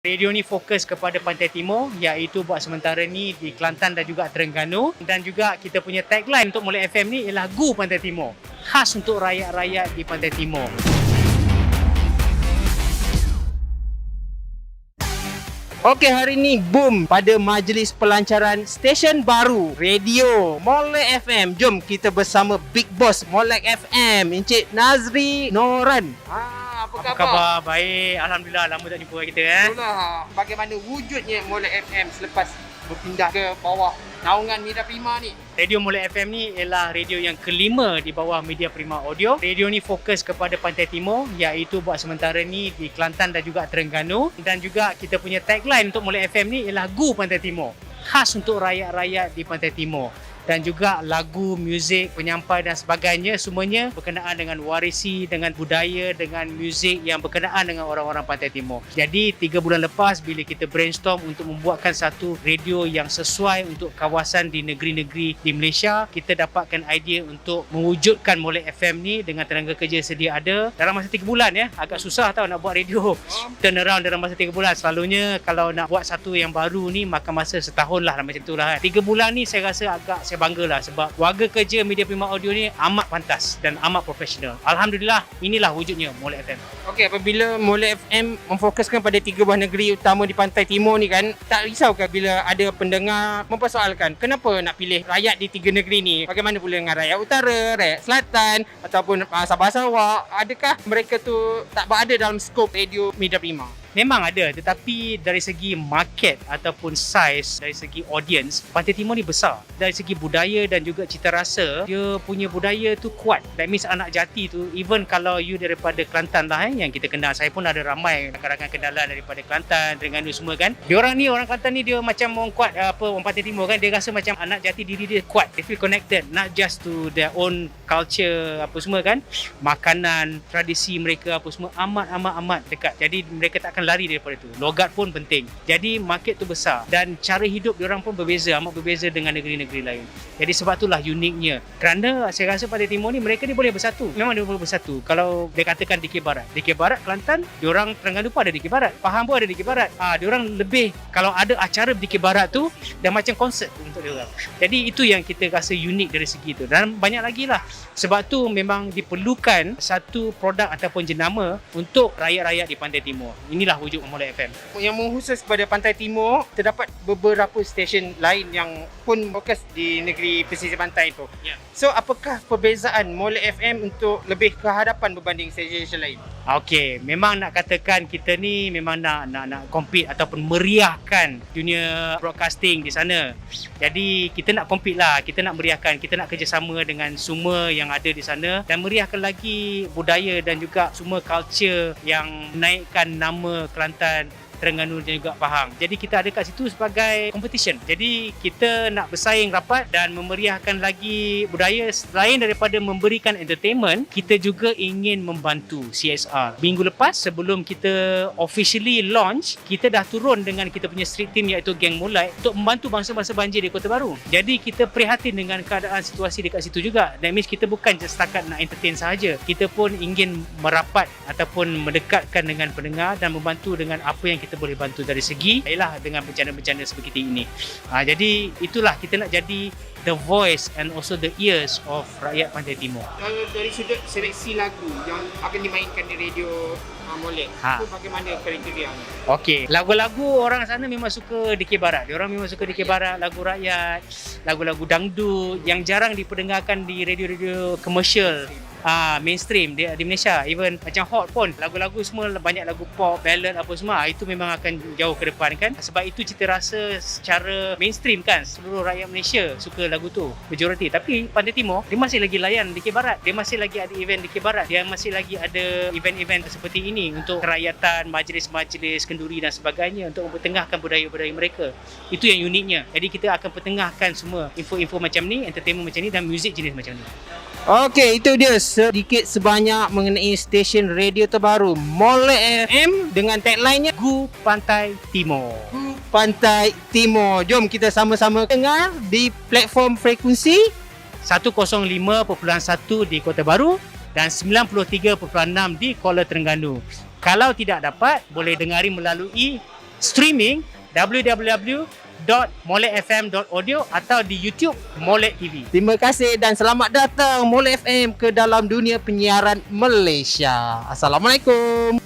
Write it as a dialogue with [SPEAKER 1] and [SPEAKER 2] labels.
[SPEAKER 1] Radio ni fokus kepada Pantai Timur, iaitu buat sementara ni di Kelantan dan juga Terengganu. Dan juga kita punya tagline untuk Molek FM ni ialah Gu Pantai Timur, khas untuk rakyat-rakyat di Pantai Timur. Okey, hari ni boom pada majlis pelancaran stesen baru radio Molek FM. Jom kita bersama Big Boss Molek FM, Encik Nazri Noran.
[SPEAKER 2] Apa
[SPEAKER 1] Khabar? Baik, alhamdulillah, lama tak jumpa kita
[SPEAKER 2] Itulah bagaimana wujudnya Molek FM selepas berpindah ke bawah naungan Media Prima ni.
[SPEAKER 1] Radio Molek FM ni ialah radio yang kelima di bawah Media Prima Audio. Radio ni fokus kepada Pantai Timur, iaitu buat sementara ni di Kelantan dan juga Terengganu. Dan juga kita punya tagline untuk Molek FM ni ialah Gu Pantai Timur, khas untuk rakyat-rakyat di Pantai Timur. Dan juga lagu, muzik, penyampai dan sebagainya, semuanya berkenaan dengan warisi, dengan budaya, dengan muzik yang berkenaan dengan orang-orang Pantai Timur. Jadi 3 bulan lepas bila kita brainstorm untuk membuatkan satu radio yang sesuai untuk kawasan di negeri-negeri di Malaysia, kita dapatkan idea untuk mewujudkan Molek FM ni dengan tenaga kerja sedia ada dalam masa 3 bulan ya. Agak susah tau nak buat radio turn around dalam masa 3 bulan. Selalunya kalau nak buat satu yang baru ni makan masa setahun lah, macam itulah. 3 bulan ni saya rasa saya banggalah sebab warga kerja Media Prima Audio ni amat pantas dan amat profesional. Alhamdulillah, inilah wujudnya Molek FM.
[SPEAKER 2] Okey, apabila Molek FM memfokuskan pada 3 buah negeri utama di Pantai Timur ni kan, tak risaukah bila ada pendengar mempersoalkan kenapa nak pilih rakyat di 3 negeri ni? Bagaimana pula dengan rakyat utara, rakyat selatan ataupun Sabah Sarawak? Adakah mereka tu tak berada dalam skop radio Media Prima?
[SPEAKER 1] Memang ada, tetapi dari segi market ataupun size, dari segi audience, Pantai Timur ni besar. Dari segi budaya dan juga cita rasa, dia punya budaya tu kuat. That means anak jati tu, even kalau you daripada Kelantan lah yang kita kenal. Saya pun ada ramai rakan-rakan kenalan daripada Kelantan, Terengganu semua kan. Diorang ni, orang Kelantan ni dia macam orang kuat, orang Pantai Timur kan. Dia rasa macam anak jati diri dia kuat. They feel connected, not just to their own culture apa semua kan. Makanan, tradisi mereka apa semua amat dekat. Jadi mereka takkan lari daripada itu. Logat pun penting. Jadi market tu besar dan cara hidup diorang pun berbeza, amat berbeza dengan negeri-negeri lain. Jadi sebab itulah uniknya. Kerana saya rasa Pantai Timur ni mereka ni boleh bersatu. Memang dia boleh bersatu. Kalau dia katakan Dikir Barat Kelantan, diorang Terengganu pun ada Dikir Barat. Pahang pun ada Dikir Barat. Diorang lebih, kalau ada acara Dikir Barat tu dah macam konsert untuk diorang. Jadi itu yang kita rasa unik dari segi itu. Dan banyak lagi lah. Sebab tu memang diperlukan satu produk ataupun jenama untuk rakyat-rakyat di Pantai Timur. Inilah wujud Molek FM.
[SPEAKER 2] Yang mengkhusus pada Pantai Timur, terdapat beberapa stesen lain yang pun fokus di negeri pesisir pantai tu.
[SPEAKER 1] Ya.
[SPEAKER 2] So, apakah perbezaan Molek FM untuk lebih ke hadapan berbanding stesen lain?
[SPEAKER 1] Okey, memang nak katakan kita ni memang nak compete ataupun meriahkan dunia broadcasting di sana. Jadi kita nak compete lah, kita nak meriahkan, kita nak kerjasama dengan semua yang ada di sana dan meriahkan lagi budaya dan juga semua culture yang menaikkan nama Kelantan, Terengganu dan juga Pahang. Jadi kita ada kat situ sebagai competition. Jadi kita nak bersaing rapat dan memeriahkan lagi budaya. Selain daripada memberikan entertainment, kita juga ingin membantu CSR. Minggu lepas sebelum kita officially launch, kita dah turun dengan kita punya street team iaitu Geng Molek untuk membantu bangsa-bangsa banjir di Kota Baru. Jadi kita prihatin dengan keadaan situasi dekat situ juga. That means kita bukan just setakat nak entertain sahaja. Kita pun ingin merapat ataupun mendekatkan dengan pendengar dan membantu dengan apa yang kita boleh bantu dari segi ialah dengan bencana-bencana seperti ini. Jadi itulah kita nak jadi the voice and also the ears of rakyat Pantai Timur.
[SPEAKER 2] Dari sudut seleksi lagu yang akan dimainkan di radio Molek, itu bagaimana kriterianya?
[SPEAKER 1] Okey, lagu-lagu orang sana memang suka Dikir Barat. Diorang memang suka Dikir Barat, lagu rakyat, lagu-lagu dangdut yang jarang diperdengarkan di radio-radio komersial. Mainstream di Malaysia. Even macam Hot pun lagu-lagu semua banyak lagu pop, ballad apa semua. Itu memang akan jauh ke depan kan. Sebab itu cita rasa secara mainstream kan, seluruh rakyat Malaysia suka lagu tu, majoriti. Tapi Pantai Timur dia masih lagi layan Dikir Barat. Dia masih lagi ada event Dikir Barat. Dia masih lagi ada event-event seperti ini untuk kerakyatan, majlis-majlis kenduri dan sebagainya untuk mempertengahkan budaya-budaya mereka. Itu yang uniknya. Jadi kita akan pertengahkan semua info-info macam ni, entertainment macam ni dan muzik jenis macam ni.
[SPEAKER 2] Okey, itu dia sedikit sebanyak mengenai stesen radio terbaru Molek FM dengan tagline-nya
[SPEAKER 1] Gu Pantai Timur.
[SPEAKER 2] Gu Pantai Timur. Jom kita sama-sama dengar di platform frekuensi
[SPEAKER 1] 105.1 di Kota Baru dan 93.6 di Kuala Terengganu. Kalau tidak dapat, boleh dengari melalui streaming www.molekfm.audio atau di YouTube Molek TV.
[SPEAKER 2] Terima kasih dan selamat datang Molek FM ke dalam dunia penyiaran Malaysia. Assalamualaikum.